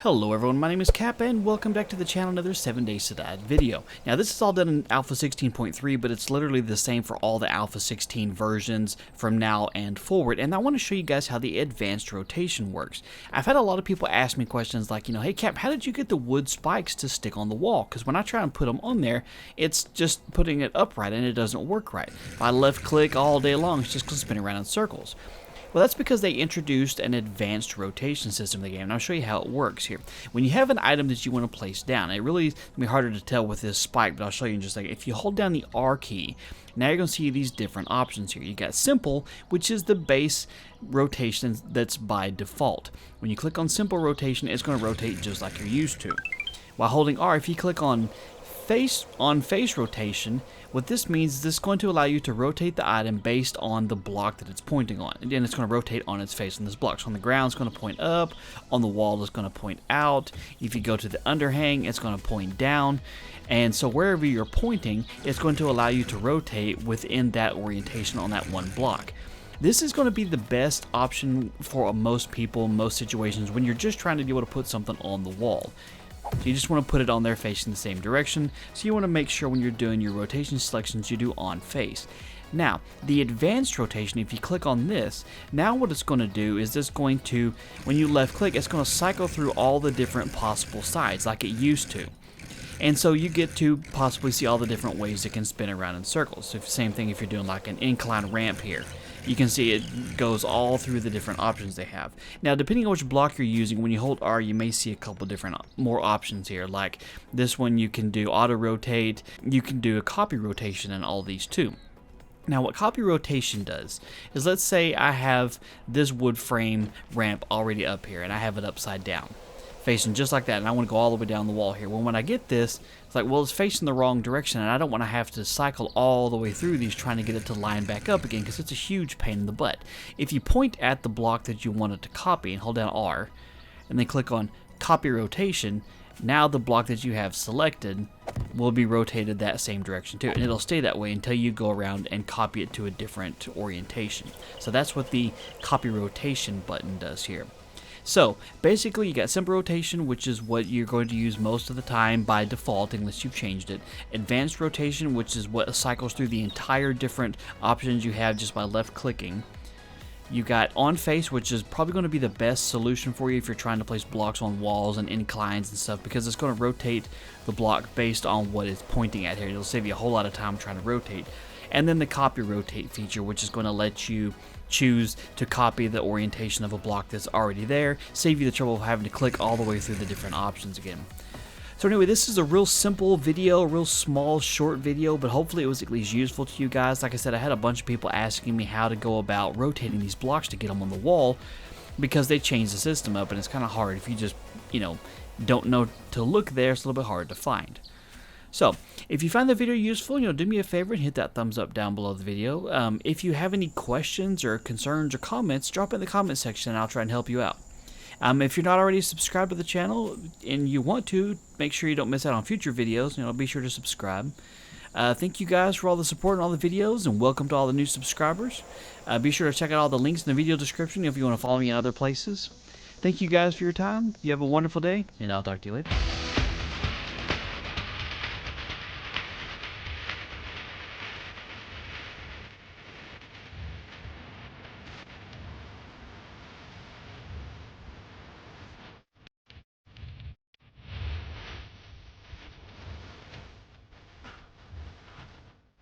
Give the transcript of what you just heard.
Hello everyone, my name is Cap and welcome back to the channel, another 7 Days to Die video. Now this is all done in Alpha 16.3, but it's literally the same for all the Alpha 16 versions from now and forward, and I want to show you guys how the advanced rotation works. I've had a lot of people ask me questions like, hey Cap, how did you get the wood spikes to stick on the wall? Because when I try and put them on there, it's just putting it upright and it doesn't work right. If I left click all day long, it's just going to spin around in circles. Well, that's because they introduced an advanced rotation system in the game, and I'll show you how it works here. When you have an item that you want to place down, it really can be harder to tell with this spike, but I'll show you in just a second. If you hold down the R key, now you're going to see these different options here. You got simple, which is the base rotation that's by default. When you click on simple rotation, it's going to rotate just like you're used to. While holding R, if you click on face rotation, what this means is this is going to allow you to rotate the item based on the block that it's pointing on. And then it's going to rotate on its face on this block. So on the ground, it's going to point up. On the wall, it's going to point out. If you go to the underhang, it's going to point down. And so wherever you're pointing, it's going to allow you to rotate within that orientation on that one block. This is going to be the best option for most people, most situations, when you're just trying to be able to put something on the wall. So you just want to put it on there facing the same direction. So you want to make sure when you're doing your rotation selections, you do on face. Now, the advanced rotation, if you click on this, now what it's going to do is it's going to, when you left click, it's going to cycle through all the different possible sides like it used to. And so you get to possibly see all the different ways it can spin around in circles. So same thing if you're doing like an incline ramp here. You can see it goes all through the different options they have. Now, depending on which block you're using, when you hold R, you may see a couple different more options here. Like this one, you can do auto rotate, you can do a copy rotation, and all these too. Now, what copy rotation does is, let's say I have this wood frame ramp already up here, and I have it upside down, facing just like that, and I want to go all the way down the wall here. Well, when I get this, it's like, well, it's facing the wrong direction, and I don't want to have to cycle all the way through these trying to get it to line back up again, because it's a huge pain in the butt. If you point at the block that you want it to copy and hold down R, and then click on copy rotation, now the block that you have selected will be rotated that same direction too, and it'll stay that way until you go around and copy it to a different orientation. So that's what the copy rotation button does here. So basically, you got simple rotation, which is what you're going to use most of the time by default unless you've changed it. Advanced rotation, which is what cycles through the entire different options you have just by left clicking. You got on face, which is probably going to be the best solution for you if you're trying to place blocks on walls and inclines and stuff, because it's going to rotate the block based on what it's pointing at here. It'll save you a whole lot of time trying to rotate. And then the copy rotate feature, which is going to let you choose to copy the orientation of a block that's already there, save you the trouble of having to click all the way through the different options again. So anyway, this is a real simple video, real small, short video, but hopefully it was at least useful to you guys. Like I said, I had a bunch of people asking me how to go about rotating these blocks to get them on the wall, because they changed the system up, and it's kind of hard. If you just, don't know to look there, it's a little bit hard to find. So, if you find the video useful, do me a favor and hit that thumbs up down below the video. If you have any questions or concerns or comments, drop it in the comment section and I'll try and help you out. If you're not already subscribed to the channel and you want to, make sure you don't miss out on future videos. Be sure to subscribe. Thank you guys for all the support on all the videos, and welcome to all the new subscribers. Be sure to check out all the links in the video description if you want to follow me in other places. Thank you guys for your time. You have a wonderful day, and I'll talk to you later.